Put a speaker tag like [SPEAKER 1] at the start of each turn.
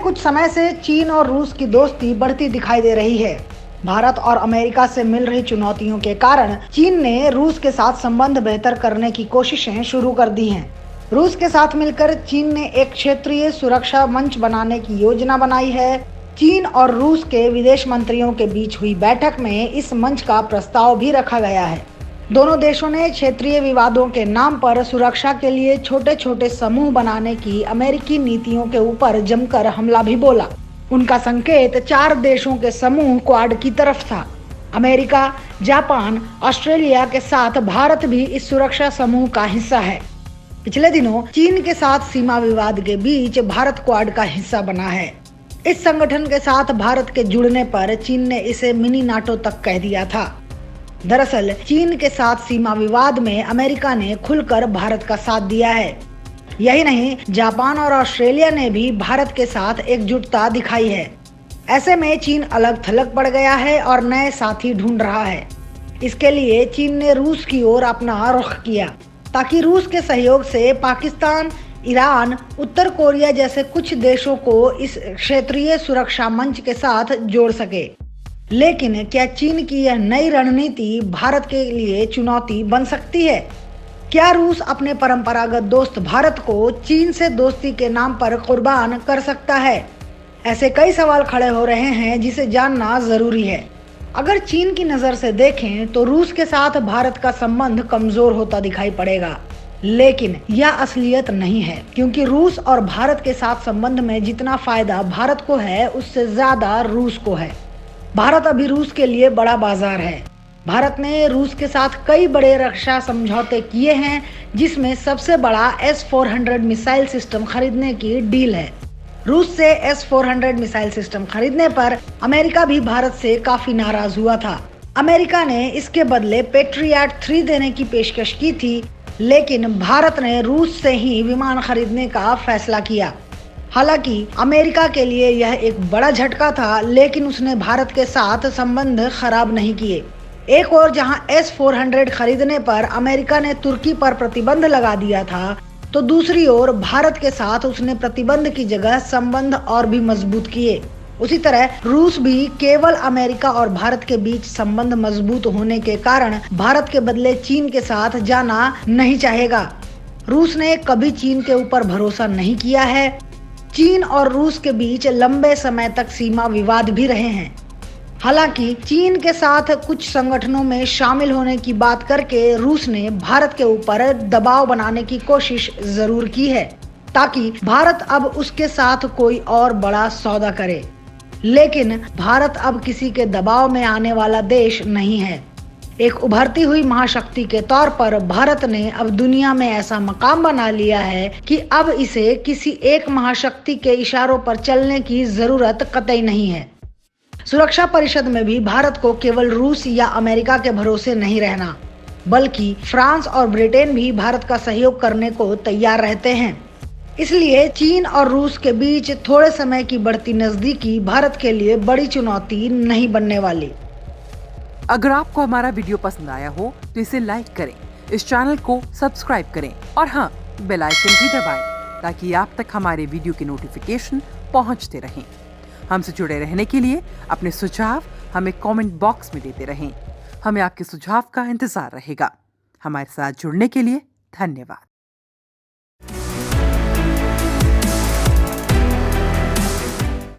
[SPEAKER 1] कुछ समय से चीन और रूस की दोस्ती बढ़ती दिखाई दे रही है। भारत और अमेरिका से मिल रही चुनौतियों के कारण चीन ने रूस के साथ संबंध बेहतर करने की कोशिशें शुरू कर दी हैं। रूस के साथ मिलकर चीन ने एक क्षेत्रीय सुरक्षा मंच बनाने की योजना बनाई है। चीन और रूस के विदेश मंत्रियों के बीच हुई बैठक में इस मंच का प्रस्ताव भी रखा गया है। दोनों देशों ने क्षेत्रीय विवादों के नाम पर सुरक्षा के लिए छोटे छोटे समूह बनाने की अमेरिकी नीतियों के ऊपर जमकर हमला भी बोला। उनका संकेत 4 देशों के समूह क्वाड की तरफ था। अमेरिका, जापान, ऑस्ट्रेलिया के साथ भारत भी इस सुरक्षा समूह का हिस्सा है। पिछले दिनों चीन के साथ सीमा विवाद के बीच भारत क्वाड का हिस्सा बना है। इस संगठन के साथ भारत के जुड़ने पर चीन ने इसे मिनी नाटो तक कह दिया था। दरअसल चीन के साथ सीमा विवाद में अमेरिका ने खुलकर भारत का साथ दिया है। यही नहीं, जापान और ऑस्ट्रेलिया ने भी भारत के साथ एकजुटता दिखाई है। ऐसे में चीन अलग थलग पड़ गया है और नए साथी ढूंढ रहा है। इसके लिए चीन ने रूस की ओर अपना रुख किया ताकि रूस के सहयोग से पाकिस्तान, ईरान, उत्तर कोरिया जैसे कुछ देशों को इस क्षेत्रीय सुरक्षा मंच के साथ जोड़ सके। लेकिन क्या चीन की यह नई रणनीति भारत के लिए चुनौती बन सकती है? क्या रूस अपने परंपरागत दोस्त भारत को चीन से दोस्ती के नाम पर कुर्बान कर सकता है? ऐसे कई सवाल खड़े हो रहे हैं जिसे जानना जरूरी है। अगर चीन की नजर से देखें तो रूस के साथ भारत का संबंध कमजोर होता दिखाई पड़ेगा, लेकिन यह असलियत नहीं है, क्योंकि रूस और भारत के साथ संबंध में जितना फायदा भारत को है उससे ज्यादा रूस को है। भारत अभी रूस के लिए बड़ा बाजार है। भारत ने रूस के साथ कई बड़े रक्षा समझौते किए हैं, जिसमें सबसे बड़ा S-400 मिसाइल सिस्टम खरीदने की डील है। रूस से S-400 मिसाइल सिस्टम खरीदने पर अमेरिका भी भारत से काफी नाराज हुआ था। अमेरिका ने इसके बदले पेट्रियट 3 देने की पेशकश की थी, लेकिन भारत ने रूस से ही विमान खरीदने का फैसला किया। हालांकि अमेरिका के लिए यह एक बड़ा झटका था, लेकिन उसने भारत के साथ संबंध खराब नहीं किए। एक और जहां S-400 खरीदने पर अमेरिका ने तुर्की पर प्रतिबंध लगा दिया था, तो दूसरी ओर भारत के साथ उसने प्रतिबंध की जगह संबंध और भी मजबूत किए। उसी तरह रूस भी केवल अमेरिका और भारत के बीच संबंध मजबूत होने के कारण भारत के बदले चीन के साथ जाना नहीं चाहेगा। रूस ने कभी चीन के ऊपर भरोसा नहीं किया है। चीन और रूस के बीच लंबे समय तक सीमा विवाद भी रहे हैं। हालांकि चीन के साथ कुछ संगठनों में शामिल होने की बात करके रूस ने भारत के ऊपर दबाव बनाने की कोशिश जरूर की है, ताकि भारत अब उसके साथ कोई और बड़ा सौदा करे। लेकिन भारत अब किसी के दबाव में आने वाला देश नहीं है। एक उभरती हुई महाशक्ति के तौर पर भारत ने अब दुनिया में ऐसा मकाम बना लिया है कि अब इसे किसी एक महाशक्ति के इशारों पर चलने की जरूरत कतई नहीं है। सुरक्षा परिषद में भी भारत को केवल रूस या अमेरिका के भरोसे नहीं रहना, बल्कि फ्रांस और ब्रिटेन भी भारत का सहयोग करने को तैयार रहते हैं। इसलिए चीन और रूस के बीच थोड़े समय की बढ़ती नजदीकी भारत के लिए बड़ी चुनौती नहीं बनने वाली।
[SPEAKER 2] अगर आपको हमारा वीडियो पसंद आया हो तो इसे लाइक करें, इस चैनल को सब्सक्राइब करें और हाँ, बेल आइकन भी दबाएं ताकि आप तक हमारे वीडियो की नोटिफिकेशन पहुंचते रहें। हमसे जुड़े रहने के लिए अपने सुझाव हमें कमेंट बॉक्स में देते रहें। हमें आपके सुझाव का इंतजार रहेगा। हमारे साथ जुड़ने के लिए धन्यवाद।